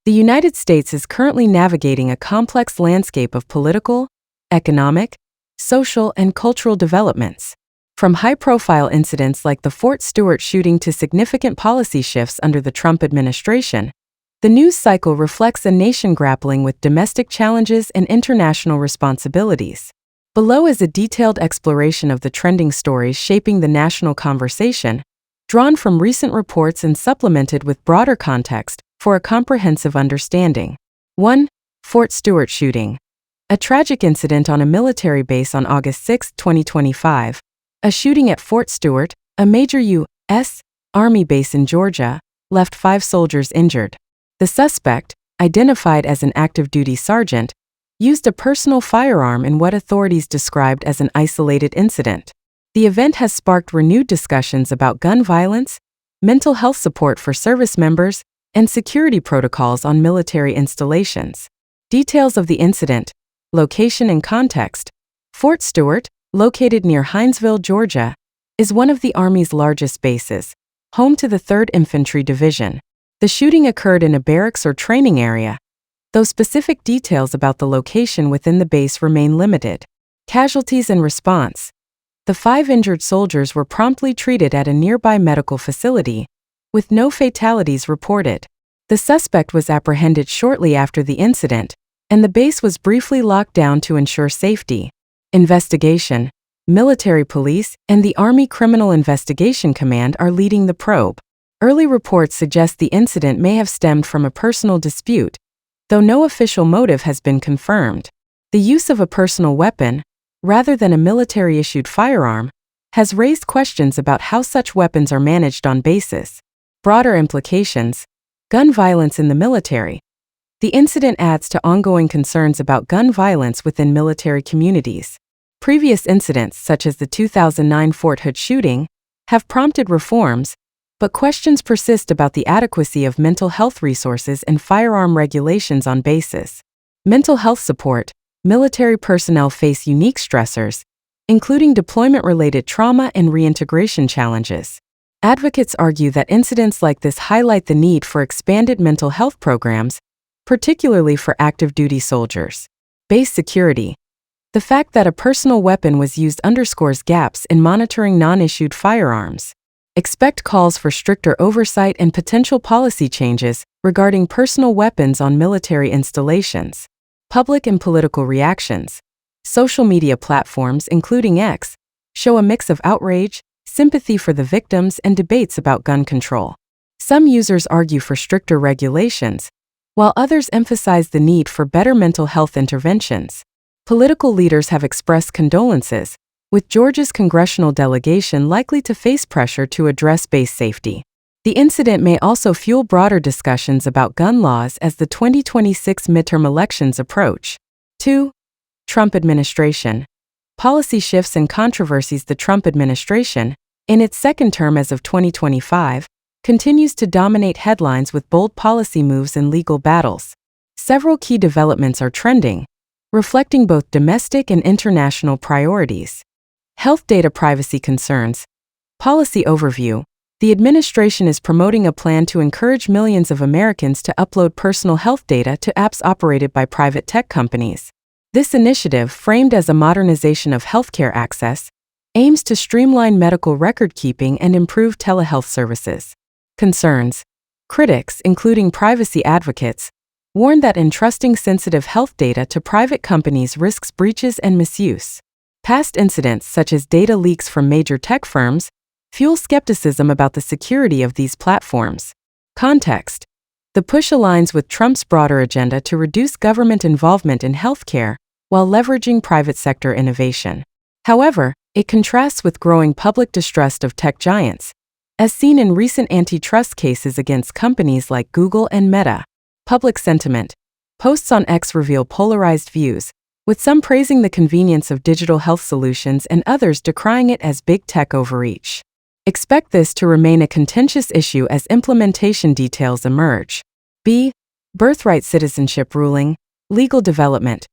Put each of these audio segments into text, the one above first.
The United States is currently navigating a complex landscape of political, economic, social, and cultural developments. From high-profile incidents like the Fort Stewart shooting to significant policy shifts under the Trump administration, the news cycle reflects a nation grappling with domestic challenges and international responsibilities. Below is a detailed exploration of the trending stories shaping the national conversation, drawn from recent reports and supplemented with broader context for a comprehensive understanding. 1. Fort Stewart shooting. A tragic incident on a military base on August 6, 2025. A shooting at Fort Stewart, a major U.S. Army base in Georgia, left 5 soldiers injured. The suspect, identified as an active-duty sergeant, used a personal firearm in what authorities described as an isolated incident. The event has sparked renewed discussions about gun violence, mental health support for service members, and security protocols on military installations. Details of the incident, location and context. Fort Stewart, located near Hinesville, Georgia, is one of the Army's largest bases, home to the 3rd Infantry Division. The shooting occurred in a barracks or training area, though specific details about the location within the base remain limited. Casualties and response. The 5 injured soldiers were promptly treated at a nearby medical facility, with no fatalities reported. The suspect was apprehended shortly after the incident, and the base was briefly locked down to ensure safety. Investigation. Military police and the Army Criminal Investigation Command are leading the probe. Early reports suggest the incident may have stemmed from a personal dispute, though no official motive has been confirmed. The use of a personal weapon, rather than a military-issued firearm, has raised questions about how such weapons are managed on bases. Broader implications. Gun violence in the military. The incident adds to ongoing concerns about gun violence within military communities. Previous incidents, such as the 2009 Fort Hood shooting, have prompted reforms, but questions persist about the adequacy of mental health resources and firearm regulations on bases. Mental health support. Military personnel face unique stressors, including deployment-related trauma and reintegration challenges. Advocates argue that incidents like this highlight the need for expanded mental health programs, particularly for active-duty soldiers. Base security. The fact that a personal weapon was used underscores gaps in monitoring non-issued firearms. Expect calls for stricter oversight and potential policy changes regarding personal weapons on military installations. Public and political reactions. Social media platforms, including X, show a mix of outrage, sympathy for the victims, and debates about gun control. Some users argue for stricter regulations, while others emphasize the need for better mental health interventions. Political leaders have expressed condolences, with Georgia's congressional delegation likely to face pressure to address base safety. The incident may also fuel broader discussions about gun laws as the 2026 midterm elections approach. 2. Trump administration. Policy shifts and controversies. The Trump administration, in its second term as of 2025, continues to dominate headlines with bold policy moves and legal battles. Several key developments are trending, reflecting both domestic and international priorities. Health data privacy concerns. Policy overview. The administration is promoting a plan to encourage millions of Americans to upload personal health data to apps operated by private tech companies. This initiative, framed as a modernization of healthcare access, aims to streamline medical record-keeping and improve telehealth services. Concerns. Critics, including privacy advocates, warn that entrusting sensitive health data to private companies risks breaches and misuse. Past incidents, such as data leaks from major tech firms, fuel skepticism about the security of these platforms. Context. The push aligns with Trump's broader agenda to reduce government involvement in healthcare while leveraging private sector innovation. However, it contrasts with growing public distrust of tech giants, as seen in recent antitrust cases against companies like Google and Meta. Public sentiment. Posts on X reveal polarized views, with some praising the convenience of digital health solutions and others decrying it as big tech overreach. Expect this to remain a contentious issue as implementation details emerge. B. Birthright citizenship ruling. Legal development.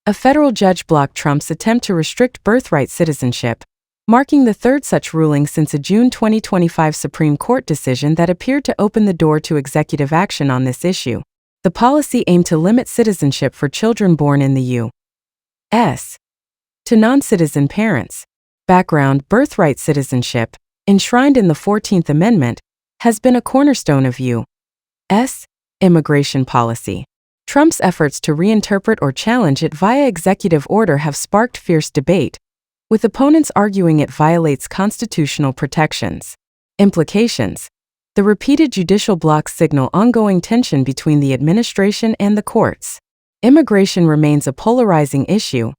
A federal judge blocked Trump's attempt to restrict birthright citizenship, marking the third such ruling since a June 2025 Supreme Court decision that appeared to open the door to executive action on this issue. The policy aimed to limit citizenship for children born in the U.S. to non-citizen parents. Background: birthright citizenship, enshrined in the 14th Amendment, has been a cornerstone of U.S. immigration policy. Trump's efforts to reinterpret or challenge it via executive order have sparked fierce debate, with opponents arguing it violates constitutional protections. Implications: the repeated judicial blocks signal ongoing tension between the administration and the courts. Immigration remains a polarizing issue,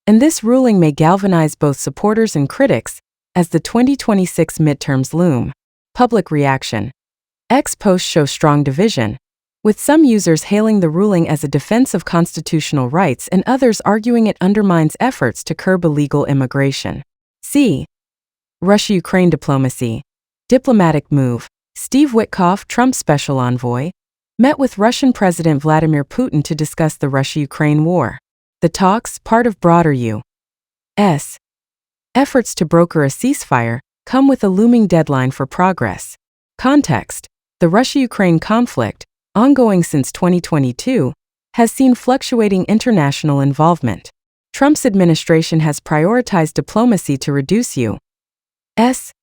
and this ruling may galvanize both supporters and critics as the 2026 midterms loom. Public reaction: X posts show strong division, with some users hailing the ruling as a defense of constitutional rights and others arguing it undermines efforts to curb illegal immigration. C. Russia-Ukraine diplomacy. Diplomatic move. Steve Witkoff, Trump's special envoy, met with Russian President Vladimir Putin to discuss the Russia-Ukraine war. The talks, part of broader U.S. efforts to broker a ceasefire, come with a looming deadline for progress. Context: the Russia-Ukraine conflict, ongoing since 2022, has seen fluctuating international involvement. Trump's administration has prioritized diplomacy to reduce U.S.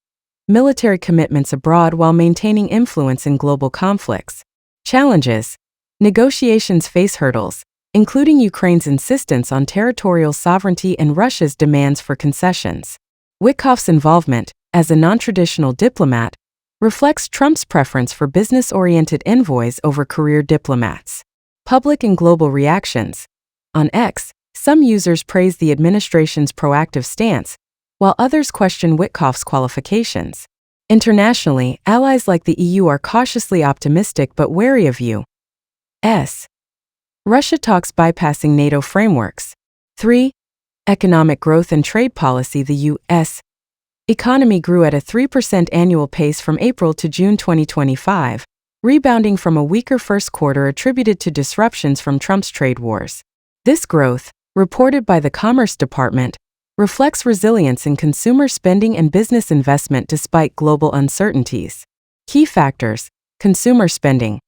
military commitments abroad while maintaining influence in global conflicts. Challenges: negotiations face hurdles, including Ukraine's insistence on territorial sovereignty and Russia's demands for concessions. Witkoff's involvement, as a non-traditional diplomat, reflects Trump's preference for business-oriented envoys over career diplomats. Public and global reactions. On X, some users praise the administration's proactive stance, while others question Witkoff's qualifications. Internationally, allies like the EU are cautiously optimistic but wary of U.S. Russia talks bypassing NATO frameworks. 3. Economic growth and trade policy. The U.S. economy grew at a 3% annual pace from April to June 2025, rebounding from a weaker first quarter attributed to disruptions from Trump's trade wars. This growth, reported by the Commerce Department, reflects resilience in consumer spending and business investment despite global uncertainties. Key factors: consumer spending.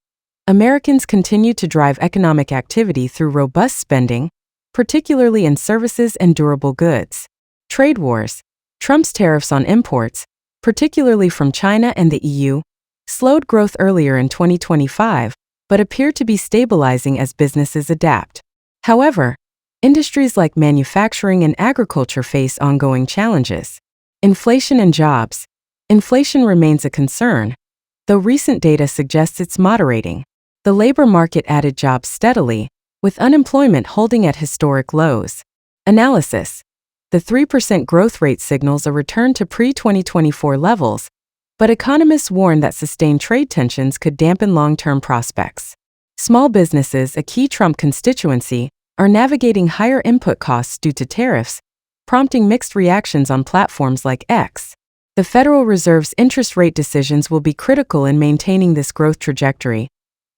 Americans continue to drive economic activity through robust spending, particularly in services and durable goods. Trade wars. Trump's tariffs on imports, particularly from China and the EU, slowed growth earlier in 2025, but appear to be stabilizing as businesses adapt. However, industries like manufacturing and agriculture face ongoing challenges. Inflation and jobs. Inflation remains a concern, though recent data suggests it's moderating. The labor market added jobs steadily, with unemployment holding at historic lows. Analysis. The 3% growth rate signals a return to pre-2024 levels, but economists warn that sustained trade tensions could dampen long-term prospects. Small businesses, a key Trump constituency, are navigating higher input costs due to tariffs, prompting mixed reactions on platforms like X. The Federal Reserve's interest rate decisions will be critical in maintaining this growth trajectory,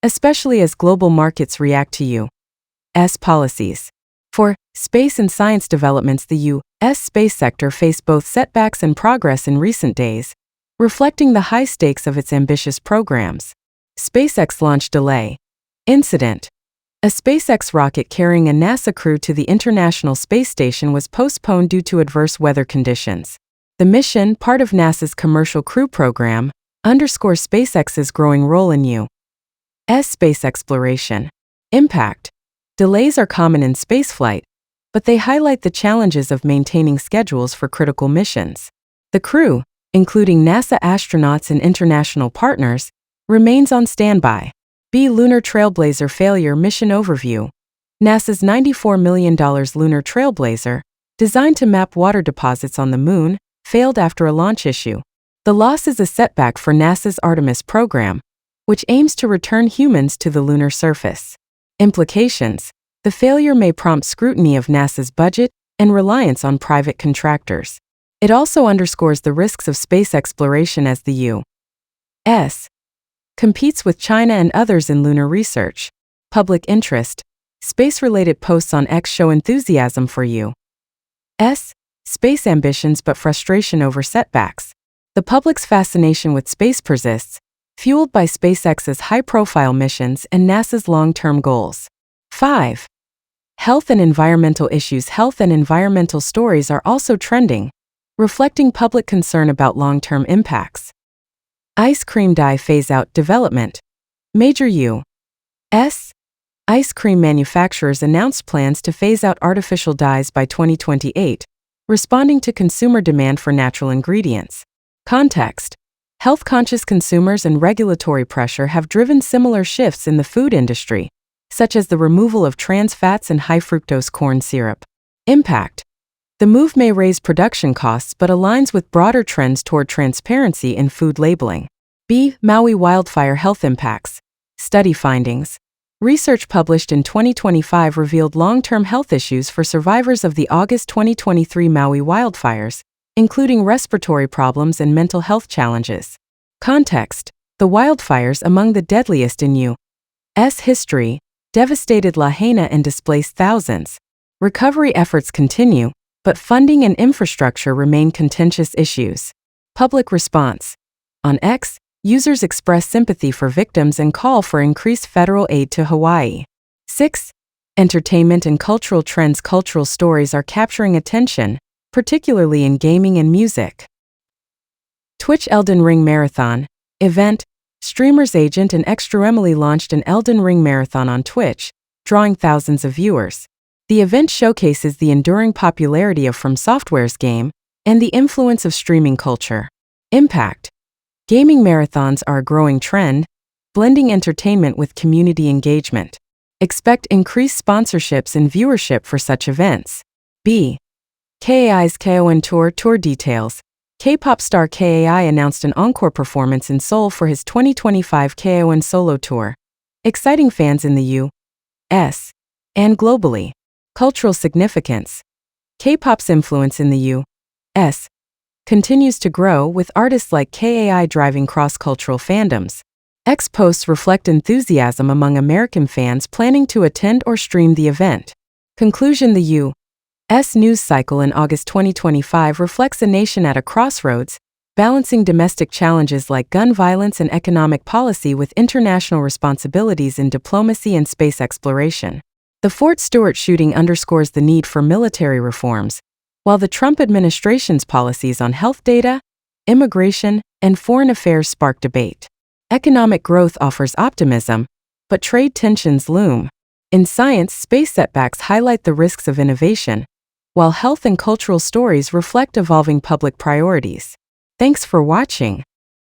especially as global markets react to U.S. policies. For space and science developments, the U.S. space sector faced both setbacks and progress in recent days, reflecting the high stakes of its ambitious programs. SpaceX launch delay. Incident. A SpaceX rocket carrying a NASA crew to the International Space Station was postponed due to adverse weather conditions. The mission, part of NASA's Commercial Crew Program, underscores SpaceX's growing role in U.S. space exploration. Impact. Delays are common in spaceflight, but they highlight the challenges of maintaining schedules for critical missions. The crew, including NASA astronauts and international partners, remains on standby. B. Lunar Trailblazer failure mission overview. NASA's $94 million Lunar Trailblazer, designed to map water deposits on the Moon, failed after a launch issue. The loss is a setback for NASA's Artemis program, which aims to return humans to the lunar surface. Implications. The failure may prompt scrutiny of NASA's budget and reliance on private contractors. It also underscores the risks of space exploration as the U.S. competes with China and others in lunar research. Public interest. Space-related posts on X show enthusiasm for U.S. space ambitions but frustration over setbacks. The public's fascination with space persists, fueled by SpaceX's high-profile missions and NASA's long-term goals. 5. Health and environmental issues. Health and environmental stories are also trending, reflecting public concern about long-term impacts. Ice cream dye phase-out development. Major U.S. ice cream manufacturers announced plans to phase out artificial dyes by 2028, responding to consumer demand for natural ingredients. Context: health-conscious consumers and regulatory pressure have driven similar shifts in the food industry, such as the removal of trans fats and high-fructose corn syrup. Impact: the move may raise production costs but aligns with broader trends toward transparency in food labeling. B. Maui wildfire health impacts. Study findings. Research published in 2025 revealed long-term health issues for survivors of the August 2023 Maui wildfires, including respiratory problems and mental health challenges. Context: the wildfires, among the deadliest in U.S. history, devastated Lahaina and displaced thousands. Recovery efforts continue, but funding and infrastructure remain contentious issues. Public response. On X, users express sympathy for victims and call for increased federal aid to Hawaii. 6. Entertainment and cultural trends. Cultural stories are capturing attention, particularly in gaming and music. Twitch Elden Ring Marathon event. Streamer's Agent and Extra Emily launched an Elden Ring marathon on Twitch, drawing thousands of viewers. The event showcases the enduring popularity of From Software's game and the influence of streaming culture. Impact: gaming marathons are a growing trend, blending entertainment with community engagement. Expect increased sponsorships and viewership for such events. B. KAI's KON Tour details. K-pop star KAI announced an encore performance in Seoul for his 2025 KON solo tour, exciting fans in the U.S. and globally. Cultural significance. K-pop's influence in the U.S. continues to grow, with artists like KAI driving cross-cultural fandoms. X posts reflect enthusiasm among American fans planning to attend or stream the event. Conclusion: the U.S. news cycle in August 2025 reflects a nation at a crossroads, balancing domestic challenges like gun violence and economic policy with international responsibilities in diplomacy and space exploration. The Fort Stewart shooting underscores the need for military reforms, while the Trump administration's policies on health data, immigration, and foreign affairs spark debate. Economic growth offers optimism, but trade tensions loom. In science, space setbacks highlight the risks of innovation, while health and cultural stories reflect evolving public priorities. Thanks for watching.